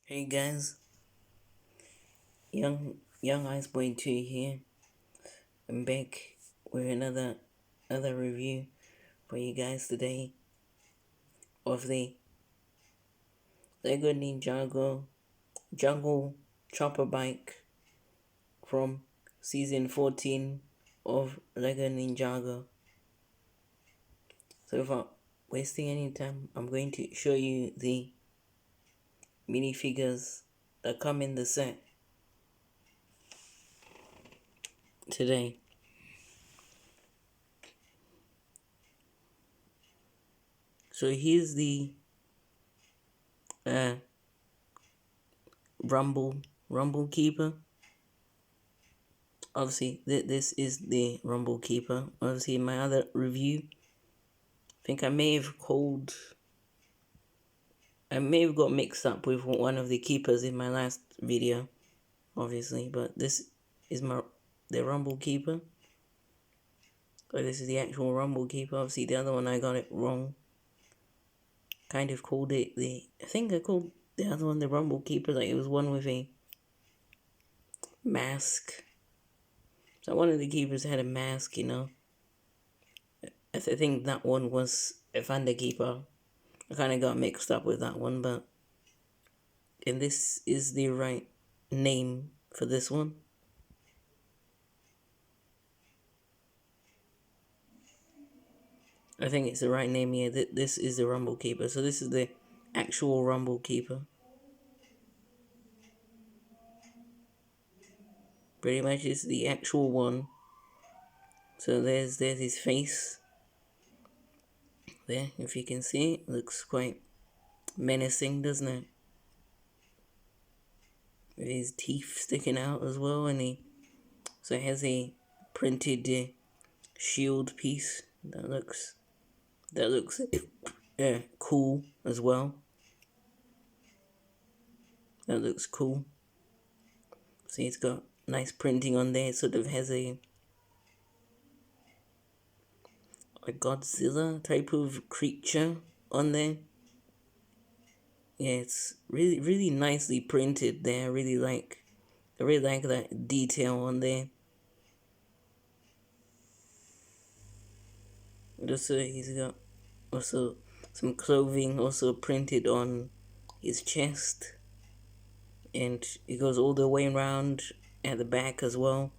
Hey guys, young Ice Boy 2 here. I'm back with another review for you guys today of the Lego Ninjago Jungle Chopper Bike from season 14 of Lego Ninjago. So without wasting any time, I'm going to show you the minifigures that come in the set today. So here's the uh Rumble Keeper. Obviously, this is the Rumble Keeper. Obviously, in my other review, I think I may have got mixed up with one of the keepers in my last video, obviously, but this is the Rumble Keeper. So this is the actual Rumble Keeper. Obviously, the other one I got it wrong. Kind of called it I think I called the other one the Rumble Keeper, like it was one with a mask. So one of the keepers had a mask, I think that one was a Thunder Keeper. I kind of got mixed up with that one, and this is the right name for this one. I think it's the right name here. This is the Rumble Keeper. So this is the actual Rumble Keeper. Pretty much it's the actual one. So there's his face. There, if you can see it, looks quite menacing, doesn't it? With his teeth sticking out as well, and it has a printed shield piece that looks cool as well. That looks cool. See, it's got nice printing on there. It sort of has a Godzilla type of creature on there. Yeah, it's really nicely printed there. I really like that detail on there. And also, he's got also some clothing also printed on his chest, and it goes all the way around at the back as well.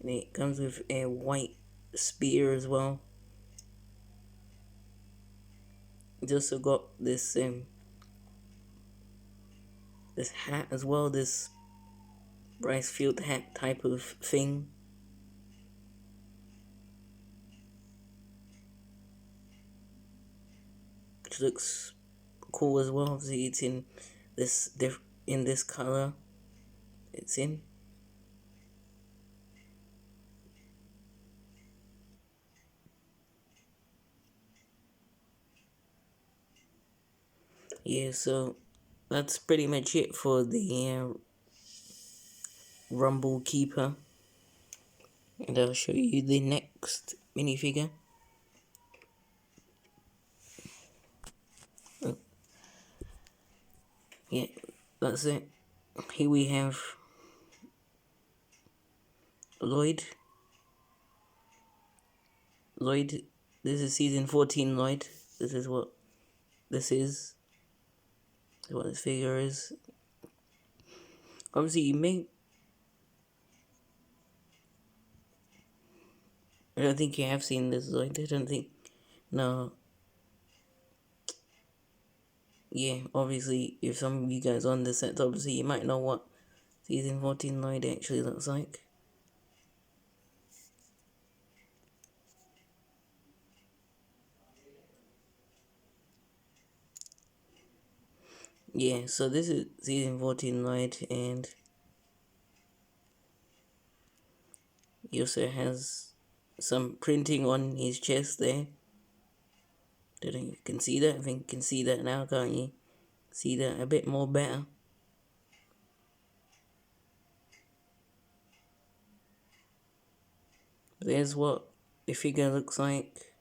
And it comes with a white spear as well. It's also got this this hat as well, this rice field hat type of thing. Which looks cool as well. Obviously, it's in this color. It's in. Yeah, so that's pretty much it for the Rumble Keeper. And I'll show you the next minifigure. Oh. Yeah, that's it. Here we have Lloyd. This is season 14 Lloyd. This is what this is. What this figure is. Obviously, I don't think you have seen this Lloyd. I don't think. No. Yeah, obviously, if some of you guys on the set, obviously, you might know what season 14 Lloyd actually looks like. Yeah, so this is season 14 Lloyd, and he also has some printing on his chest there. Don't think you can see that. I think you can see that now, can't you? See that a bit more better. There's what the figure looks like.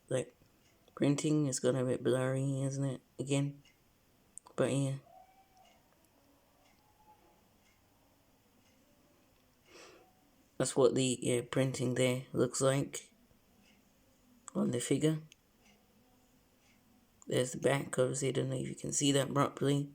Like, printing is gonna be a bit blurry, isn't it? Again. But yeah. That's what the printing there looks like on the figure. There's the back, obviously. I don't know if you can see that properly.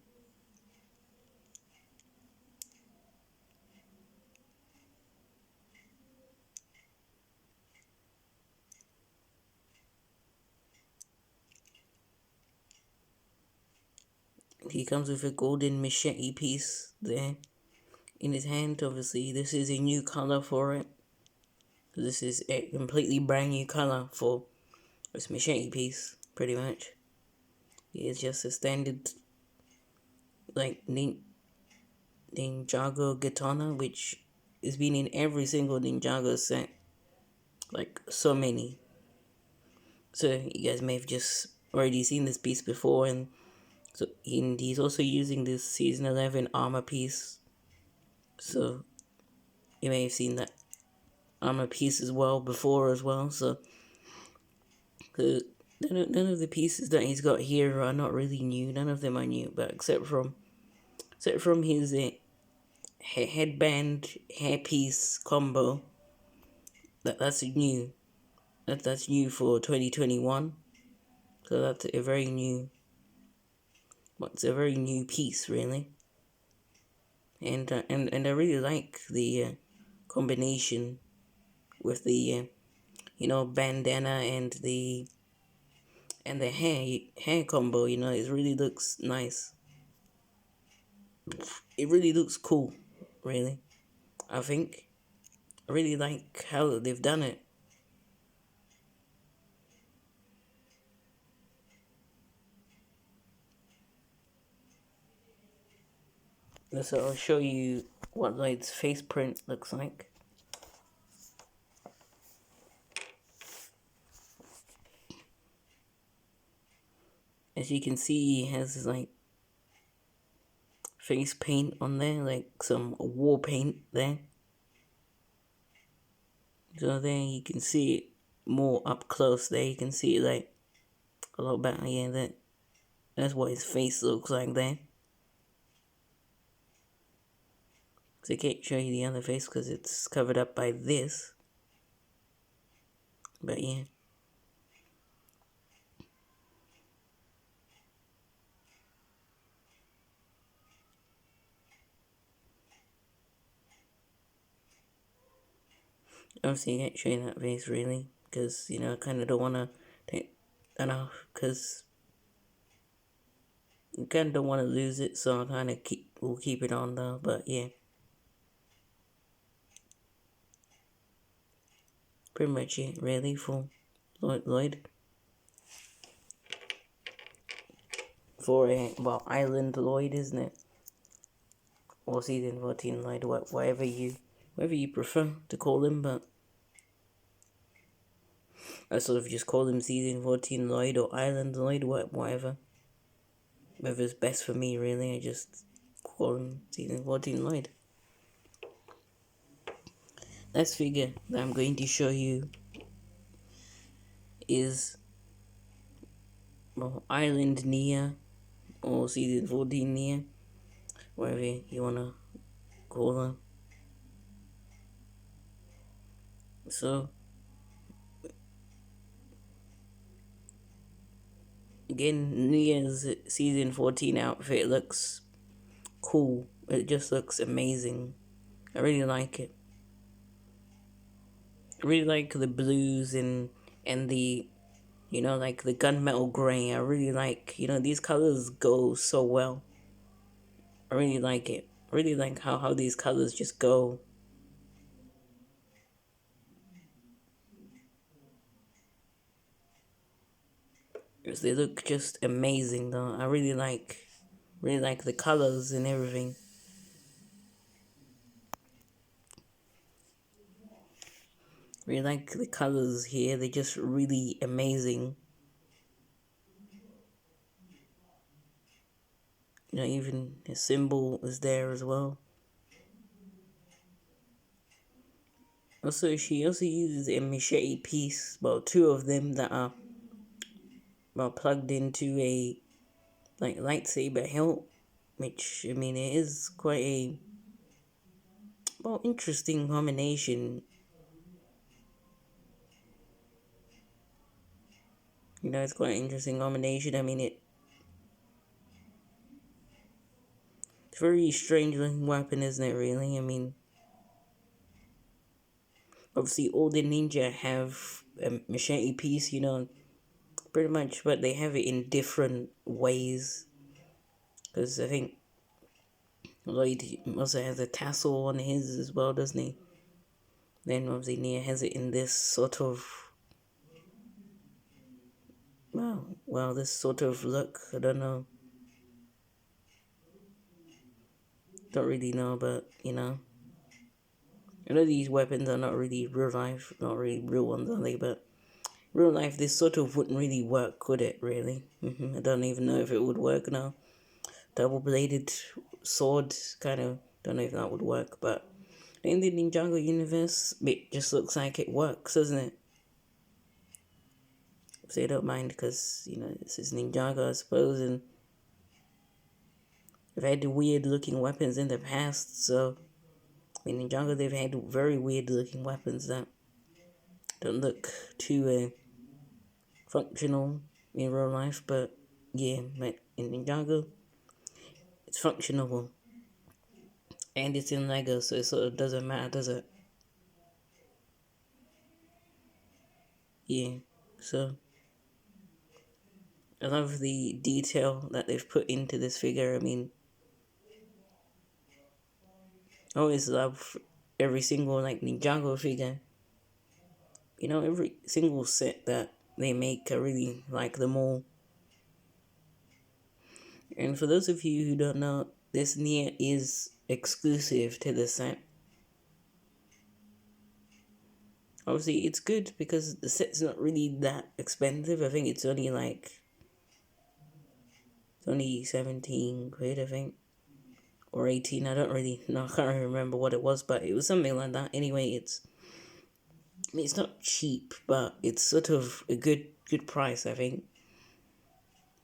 He comes with a golden machete piece there in his hand. Obviously, this is a new color for it. This is a completely brand new color for this machete piece, pretty much. It's just a standard, like, Ninjago katana, which has been in every single Ninjago set. Like, so many. So, you guys may have just already seen this piece before, and so he's also using this Season 11 armor piece. So, you may have seen that armor piece as well before as well. So, none of the pieces that he's got here are not really new. None of them are new, but except from his headband hairpiece combo. That's new. That's new for 2021. So that's a very new. It's a very new piece, really. And I really like the combination with the bandana and the hair combo. It really looks nice. It really looks cool, really. I think I really like how they've done it. So I'll show you what Lloyd's face print looks like. As you can see, he has like face paint on there, like some war paint there. So there you can see it more up close. There you can see it like a lot better. Yeah, that's what his face looks like there. So I can't show you the other face because it's covered up by this. But yeah. Obviously, I can't show you that face really because, I kind of don't want to take that off because I kind of don't want to lose it. So I kind of we'll keep it on though. But yeah. Pretty much it, really, for Lloyd. For Island Lloyd, isn't it? Or Season 14 Lloyd, whatever you prefer to call him, but I sort of just call him Season 14 Lloyd or Island Lloyd, whatever. Whatever's best for me, really. I just call him Season 14 Lloyd. Next figure that I'm going to show you is Island Nia or Season 14 Nia, whatever you wanna call her. So again, Nia's Season 14 outfit looks cool. It just looks amazing. I really like it. I really like the blues and the like the gunmetal gray. I really like these colors go so well. I really like it. I really like how these colors just go. Because they look just amazing though. I really like the colors and everything. Really like the colors here. They're just really amazing. Even his symbol is there as well. Also, she also uses a machete piece, two of them that are plugged into a lightsaber hilt, which I mean it is quite a Well, interesting combination. It's quite an interesting combination. I mean, it's a very strange looking weapon, isn't it, really? I mean, obviously, all the ninja have a machete piece, pretty much, but they have it in different ways. Because I think Lloyd also has a tassel on his as well, doesn't he? Then obviously Nia has it in this sort of, well, this sort of look. I don't know. Don't really know, but I know these weapons are not really real life, not really real ones, are they? But real life, this sort of wouldn't really work, could it? Really? I don't even know if it would work now. Double-bladed sword, kind of. Don't know if that would work, but in the Ninjago universe, it just looks like it works, doesn't it? So I don't mind because this is Ninjago, I suppose, and they've had weird looking weapons in the past, so in Ninjago they've had very weird looking weapons that don't look too functional in real life, but yeah, but in Ninjago it's functional and it's in Lego, so it sort of doesn't matter, does it? Yeah, so I love the detail that they've put into this figure. I mean, I always love every single Ninjago figure. Every single set that they make, I really like them all. And for those of you who don't know, this Nia is exclusive to the set. Obviously, it's good because the set's not really that expensive. I think it's only 17 quid, I think. Or 18, I don't really know, I can't remember what it was, but it was something like that. Anyway, it's not cheap, but it's sort of a good price, I think.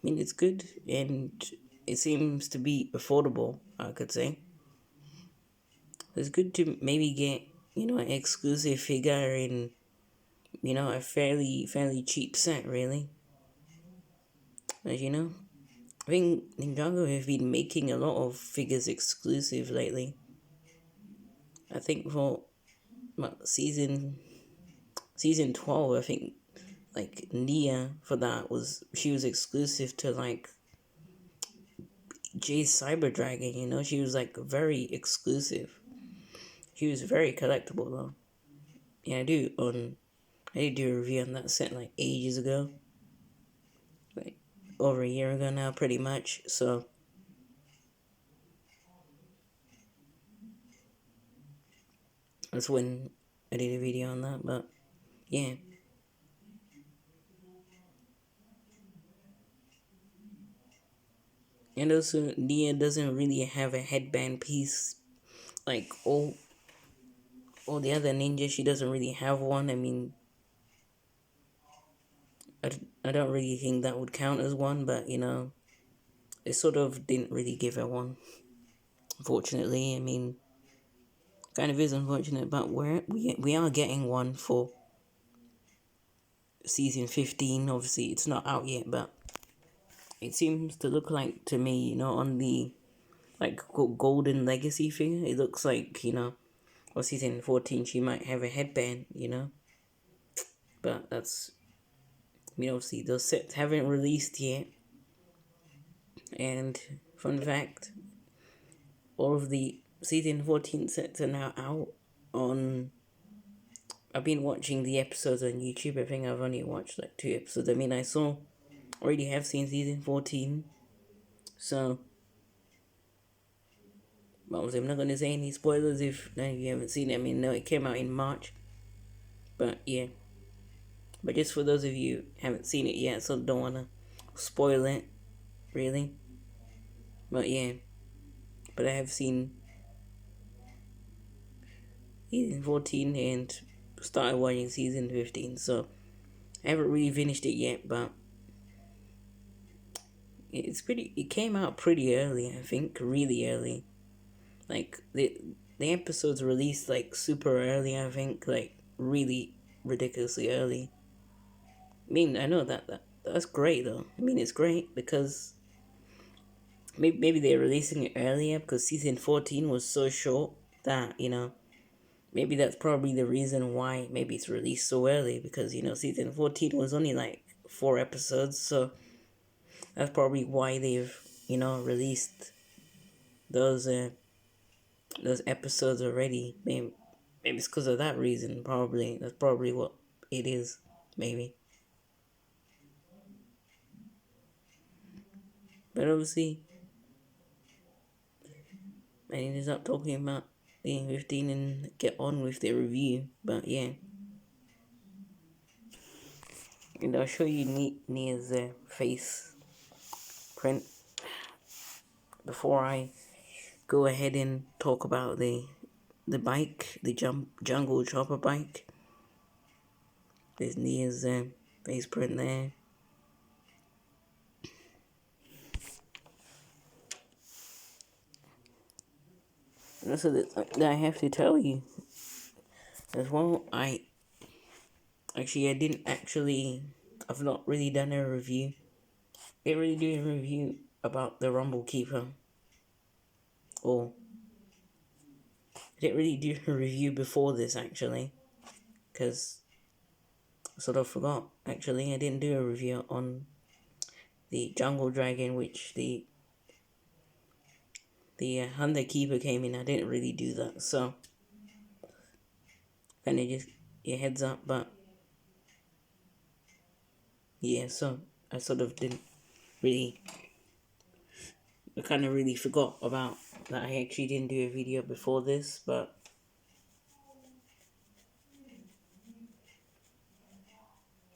I mean, it's good, and it seems to be affordable, I could say. It's good to maybe get, an exclusive figure in, a fairly cheap set, really. As I think Ninjago have been making a lot of figures exclusive lately. I think for season 12, I think Nia for that she was exclusive to Jay's Cyber Dragon, she was very exclusive. She was very collectible though. Yeah, I did do a review on that set ages ago. Like over a year ago now, pretty much. So that's when I did a video on that, but yeah. And also, Nia doesn't really have a headband piece like all the other ninjas. She doesn't really have one. I mean, I don't really think that would count as one, but it sort of didn't really give her one. Unfortunately, I mean, kind of is unfortunate, but we are getting one for season 15. Obviously, it's not out yet, but it seems to look like to me, on the golden legacy figure, it looks like or season 14, she might have a headband, but that's obviously those sets haven't released yet. And fun fact, all of the season 14 sets are now out on. I've been watching the episodes on YouTube. I think I've only watched 2 episodes. I mean, already have seen season 14, so I'm not gonna say any spoilers if none of you haven't seen it. I mean, no, it came out in March, but yeah. But just for those of you who haven't seen it yet, so don't wanna spoil it, really. But yeah, but I have seen season 14 and started watching season 15, so I haven't really finished it yet, but it came out pretty early, I think, really early. the episodes released like super early, I think, like really ridiculously early. I mean, I know that's great though. I mean, it's great because maybe they're releasing it earlier because season 14 was so short that, maybe that's probably the reason why maybe it's released so early because, season 14 was only like 4 episodes, so that's probably why they've, released those those episodes already. Maybe it's because of that reason. Probably that's probably what it is. Maybe, but obviously, I need to stop talking about the 15 and get on with the review. But yeah, and I'll show you Nia's face print before I go ahead and talk about the bike, the jungle chopper bike. There's Nia's face print there. And also that I have to tell you as well. I didn't actually. I've not really done a review. I didn't really do a review about the Rumble Keeper, or I didn't really do a review before this actually, because I sort of forgot. Actually, I didn't do a review on the Jungle Dragon, which the Hunter Keeper came in. I didn't really do that, so kind of just your heads up. But yeah, so I sort of didn't really. I kind of really forgot about that. I actually didn't do a video before this, but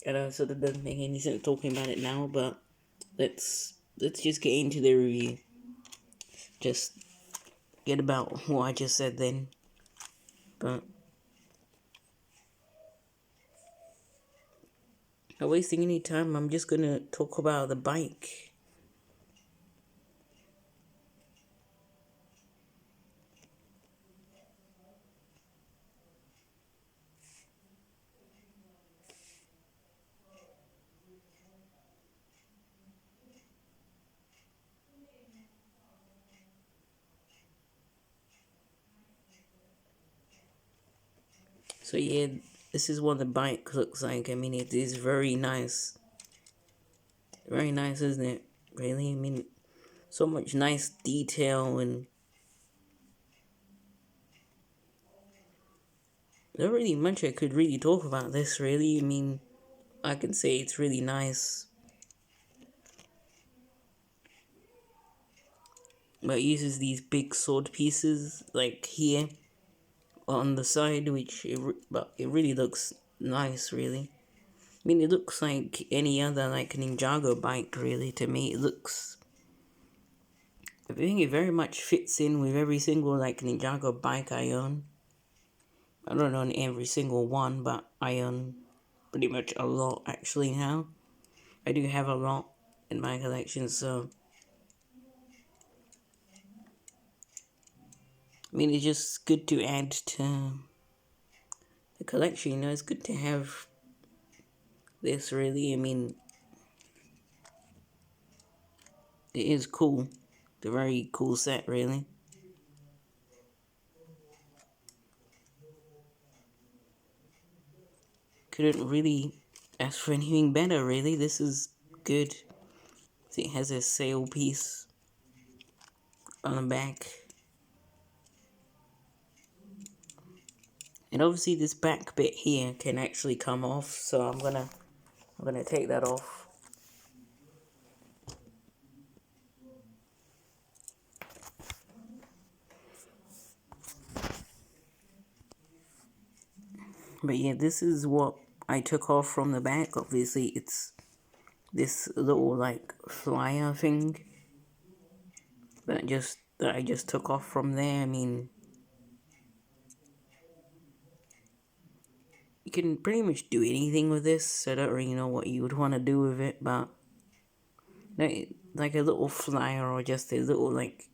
I know it sort of doesn't make any sense talking about it now. But let's just get into the review. Just get about what I just said then. But not wasting any time, I'm just gonna talk about the bike. So yeah, this is what the bike looks like. I mean, it is very nice. Very nice, isn't it? Really? I mean, so much nice detail and not really much I could really talk about this, really. I mean, I can say it's really nice. But it uses these big sword pieces, like here, on the side, but it really looks nice, really. I mean, it looks like any other, like, Ninjago bike, really, to me. I think it very much fits in with every single, like, Ninjago bike I own. I don't own every single one, but I own pretty much a lot, actually, now. I do have a lot in my collection, so... I mean, it's just good to add to the collection, it's good to have this, really. I mean, it is cool. It's a very cool set, really. Couldn't really ask for anything better, really. This is good. It has a sail piece on the back. And obviously this back bit here can actually come off, so I'm gonna take that off. But yeah, this is what I took off from the back. Obviously it's this little like flyer thing that I just took off from there. I mean, you can pretty much do anything with this. I don't really know what you would want to do with it, but like a little flyer or just a little like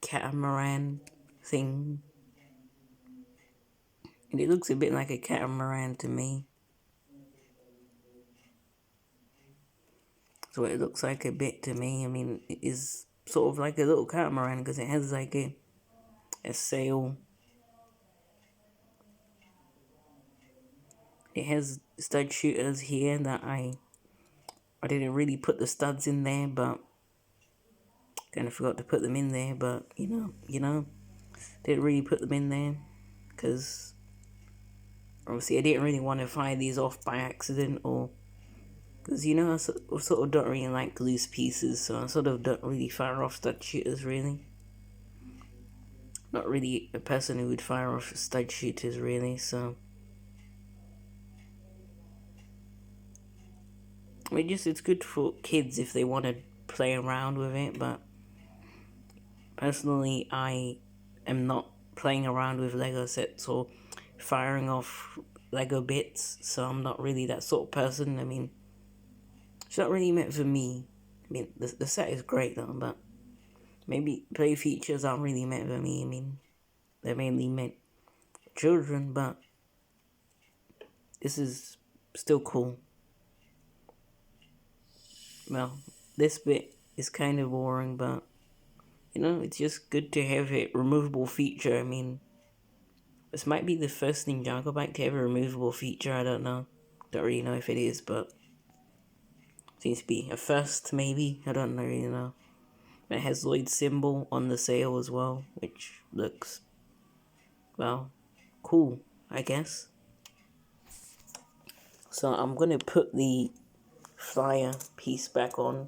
catamaran thing. And it looks a bit like a catamaran to me. So it looks like a bit to me. I mean, it is sort of like a little catamaran because it has like a sail. It has stud shooters here that I didn't really put the studs in there, but kind of forgot to put them in there. But you know, didn't really put them in there because obviously I didn't really want to fire these off by accident, or because I sort of don't really like loose pieces, so I sort of don't really fire off stud shooters really. Not really a person who would fire off stud shooters really, so I mean, just it's good for kids if they want to play around with it, but personally I am not playing around with Lego sets or firing off Lego bits, so I'm not really that sort of person. I mean, it's not really meant for me. I mean, the set is great though, but maybe play features aren't really meant for me. I mean, they're mainly meant for children, but this is still cool. Well, this bit is kind of boring, but it's just good to have a removable feature. I mean, this might be the first Ninjago bike to have a removable feature, I don't know. Don't really know if it is, but seems to be a first, maybe. I don't really know. It has Lloyd's symbol on the sail as well, which looks, well, cool, I guess. So I'm going to put the flyer piece back on.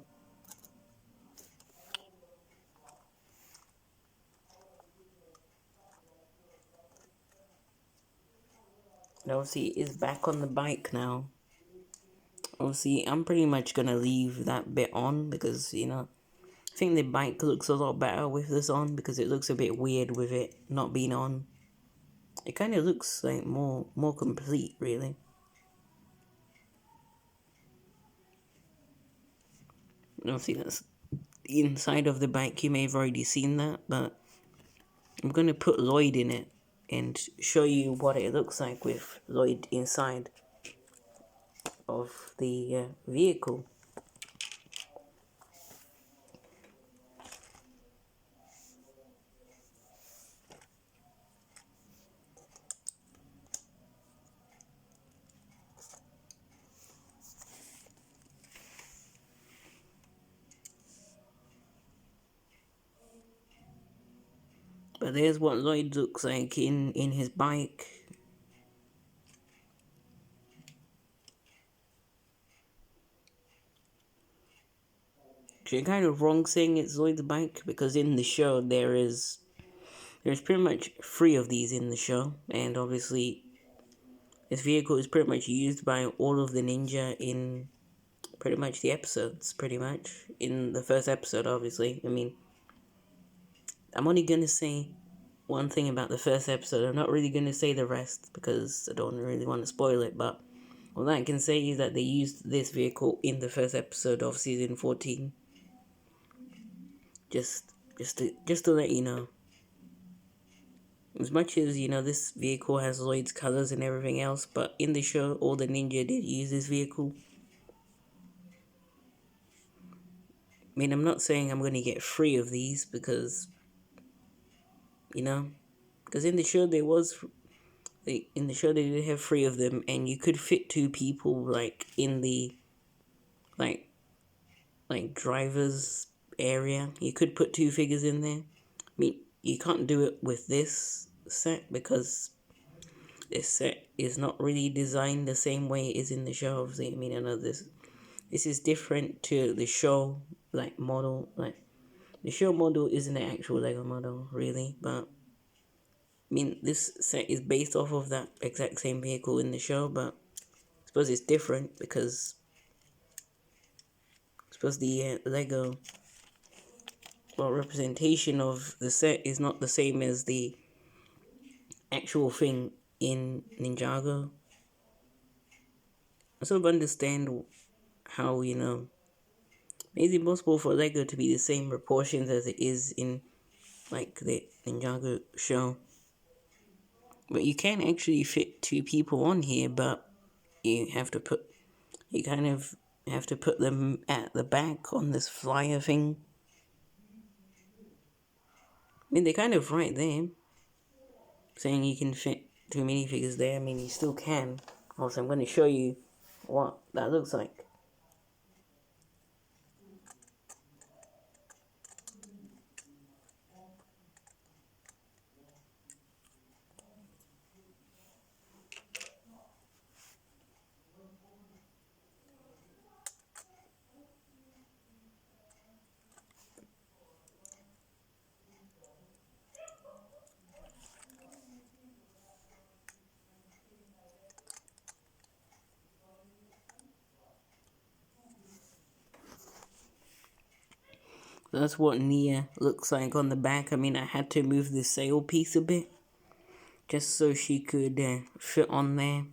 And obviously it is back on the bike now. Obviously I'm pretty much going to leave that bit on because, I think the bike looks a lot better with this on because it looks a bit weird with it not being on. It kind of looks like more complete, really. Obviously that's the inside of the bike. You may have already seen that, but I'm going to put Lloyd in it and show you what it looks like with Lloyd inside of the vehicle. But there's what Lloyd looks like in his bike. You're kind of wrong saying it's Lloyd's bike because in the show there's pretty much 3 of these in the show, and obviously this vehicle is pretty much used by all of the ninja in pretty much the episodes, pretty much. In the first episode, obviously. I mean, I'm only gonna say one thing about the first episode. I'm not really gonna say the rest because I don't really want to spoil it, but all I can say is that they used this vehicle in the first episode of season 14. Just to let you know. As much as, this vehicle has Lloyd's colors and everything else, but in the show, all the ninja did use this vehicle. I mean, I'm not saying I'm going to get 3 of these because, because in the show they did have 3 of them, and you could fit 2 people, like, in the, like driver's area. You could put 2 figures in there. I mean, you can't do it with this set because this set is not really designed the same way it is in the show. Obviously, I mean, I know this is different to the show, like, model. Like, the show model isn't an actual Lego model, really, but I mean, this set is based off of that exact same vehicle in the show, but I suppose it's different because I suppose the Lego representation of the set is not the same as the actual thing in Ninjago. I sort of understand how, it's impossible for Lego to be the same proportions as it is in, like, the Ninjago show. But you can actually fit 2 people on here, but you kind of have to put them at the back on this flyer thing. I mean, they're kind of right there, saying you can fit 2 minifigures there. I mean, you still can. Also, I'm going to show you what that looks like. That's what Nia looks like on the back. I mean, I had to move the sail piece a bit, just so she could fit on there.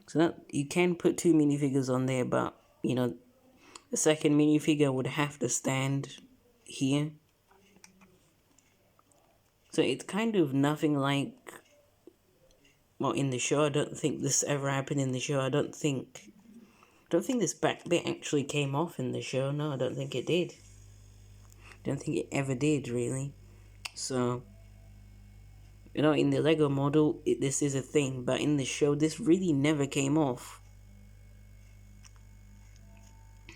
So that you can put 2 minifigures on there, but you know, the second minifigure would have to stand here. So it's kind of nothing like, well, in the show. I don't think this ever happened in the show. I don't think this back bit actually came off in the show. No, I don't think it did. Don't think it ever did, really. So, you know, in the Lego model, this is a thing, but in the show, this really never came off.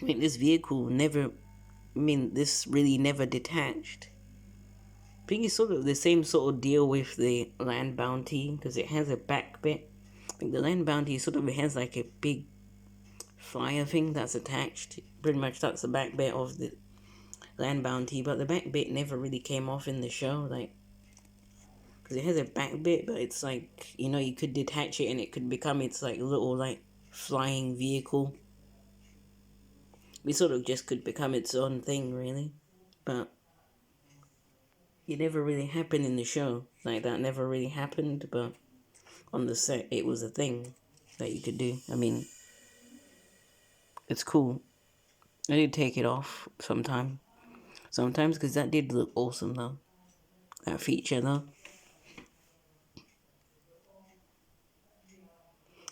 I mean, this vehicle never, this really never detached. I think it's sort of the same sort of deal with the land bounty, because it has a back bit. I think the land bounty sort of has like a big flyer thing that's attached. Pretty much that's the back bit of the land bounty, but the back bit never really came off in the show, like, because it has a back bit, but it's like, you know, you could detach it and it could become its like little like flying vehicle. It sort of just could become its own thing, really, but it never really happened in the show. Like, that never really happened, but on the set it was a thing that you could do. I mean, it's cool. I did take it off sometimes because that did look awesome though, that feature though.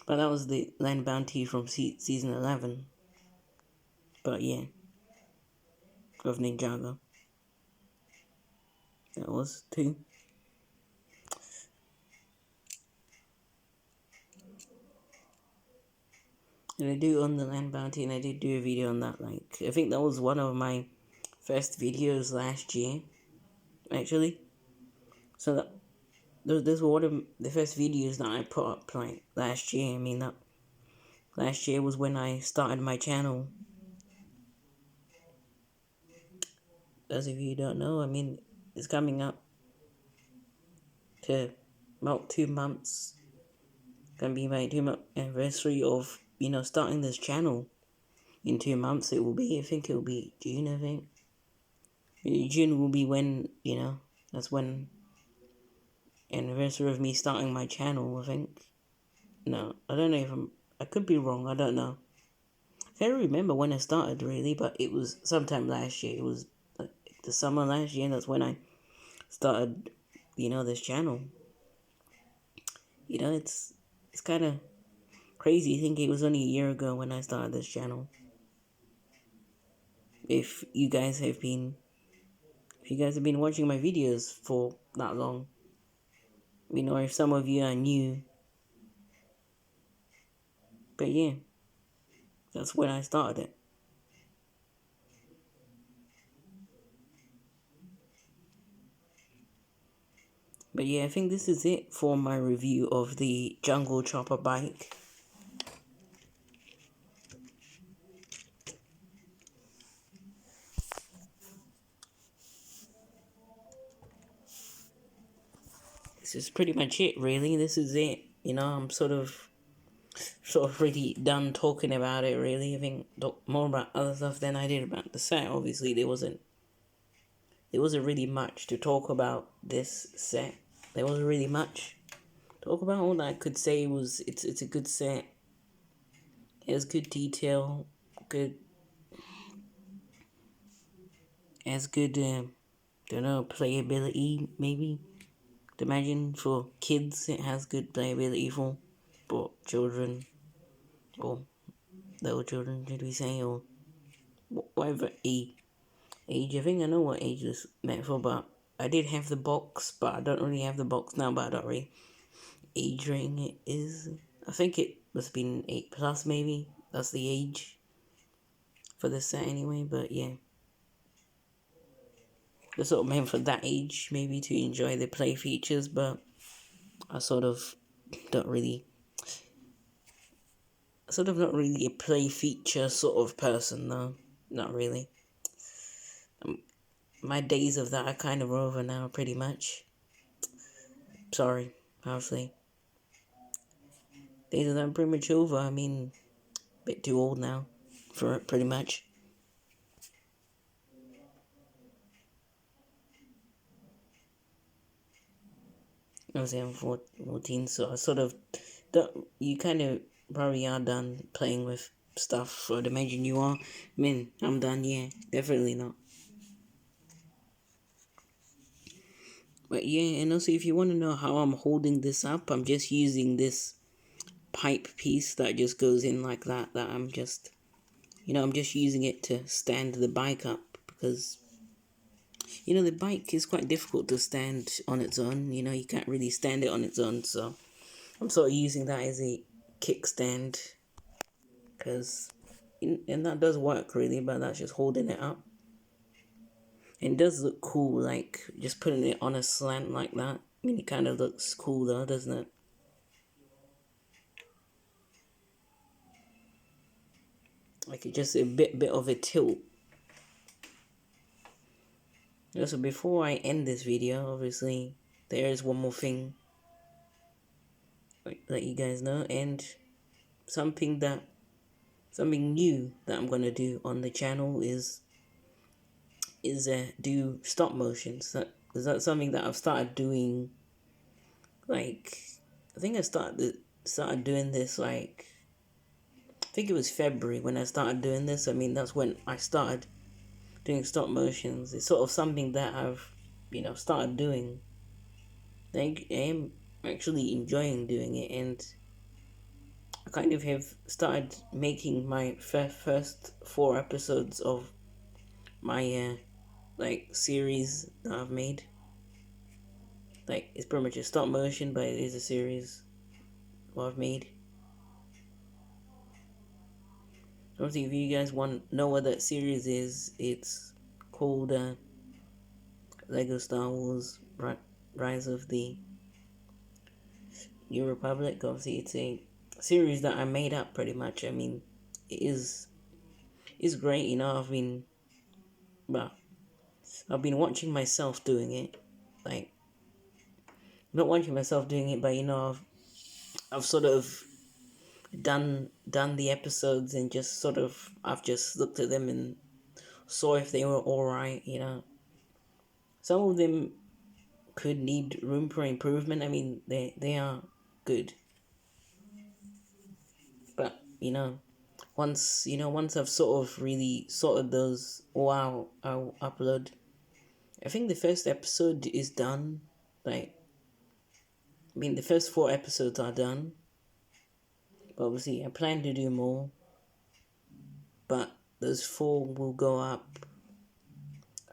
But that was the land bounty from season 11. But yeah, of Ninjago. That was 2. And I do own the land bounty, and I did do a video on that. Like, I think that was one of my first videos last year, actually. So that those were one of the first videos that I put up, like, last year. I mean, that last year was when I started my channel. Those of you who don't know, I mean, it's coming up to about 2 months. Gonna be my 2-month anniversary of, you know, starting this channel. In 2 months it will be, I think it will be June, I think. June will be when, you know, that's when anniversary of me starting my channel, I think. No, I don't know if I could be wrong, I don't know. I can't remember when I started, really, but it was sometime last year. It was like the summer last year, that's when I started, you know, this channel. You know, it's kind of crazy. I think it was only a year ago when I started this channel. If you guys have been watching my videos for that long, you know, if some of you are new. But yeah, that's when I started it. But yeah, I think this is it for my review of the Jungle Chopper bike. This is pretty much it, really. This is it. You know, I'm sort of really done talking about it, really. I think more about other stuff than I did about the set. Obviously, there wasn't really much to talk about this set. There wasn't really much to talk about. All that I could say was it's a good set. It has good detail, good don't know, playability, maybe. Imagine for kids it has good playability for, but children, or little children, should we say, or whatever age. I think I know what age this meant for, but I did have the box, but I don't really have the box now, but I don't really age rating it is. I think it must have been 8 plus maybe. That's the age for this set anyway, but yeah. It's sort of meant for that age maybe to enjoy the play features, but I sort of don't really not really a play feature sort of person though. Not really. My days of that are kind of over now pretty much. Sorry, honestly. Days of that are pretty much over. I mean, a bit too old now for it pretty much. Obviously I'm 14, so I sort of don't, you kind of probably are done playing with stuff, I'd imagine you are. I mean, I'm done, yeah, definitely not. But yeah, and also if you want to know how I'm holding this up, I'm just using this pipe piece that just goes in like that I'm just, I'm just using it to stand the bike up, because the bike is quite difficult to stand on its own. You can't really stand it on its own, so I'm sort of using that as a kickstand, because and that does work really, but that's just holding it up. And it does look cool, like just putting it on a slant like that. I mean, it kind of looks cool though, doesn't it? Like it's just a bit of a tilt. So before I end this video, obviously there is one more thing let you guys know, and something new that I'm gonna do on the channel is do stop motions. That's something that I've started doing. Like, I think I started doing this, like, I think it was February when I started doing this. I mean, that's when I started doing stop motions. It's sort of something that I've started doing. I am actually enjoying doing it, and I kind of have started making my first 4 episodes of my like series that I've made. Like, it's pretty much a stop motion, but it is a series what I've made. Obviously, if you guys want to know what that series is, it's called Lego Star Wars Rise of the New Republic. Obviously, it's a series that I made up pretty much. I mean, it is great. Well, I've been watching myself doing it. Like, not watching myself doing it, but I've sort of done the episodes and just sort of I've just looked at them and saw if they were alright. Some of them could need room for improvement. I mean, they are good, but once I've sort of really sorted those, I'll upload. I think the first episode is done. Like, I mean, the first 4 episodes are done. But obviously, I plan to do more. But those 4 will go up.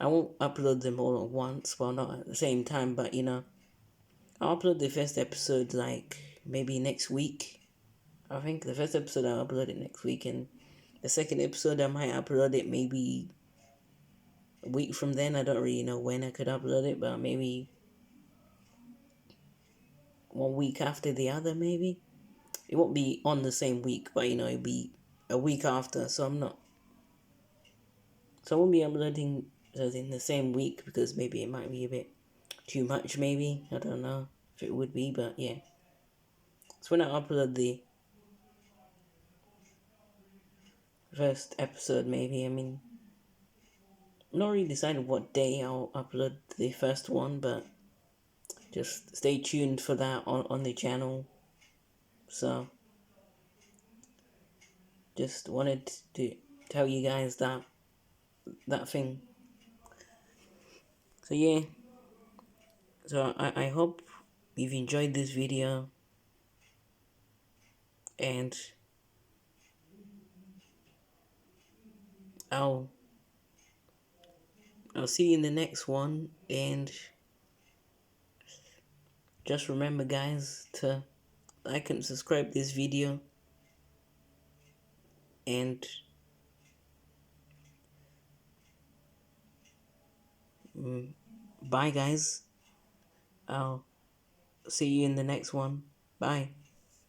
I won't upload them all at once, well, not at the same time, but I'll upload the first episode like maybe next week. I think the first episode I'll upload it next week, and the second episode I might upload it maybe a week from then. I don't really know when I could upload it, but maybe 1 week after the other, maybe. It won't be on the same week, but it'll be a week after, so I won't be uploading in the same week, because maybe it might be a bit too much, maybe. I don't know if it would be, but yeah. So when I upload the first episode, maybe, I mean, I'm not really decided what day I'll upload the first one, but just stay tuned for that on the channel. So, just wanted to tell you guys that thing. So yeah, so I hope you've enjoyed this video, and I'll see you in the next one. And just remember, guys, to like and subscribe this video, and bye, guys. I'll see you in the next one. Bye.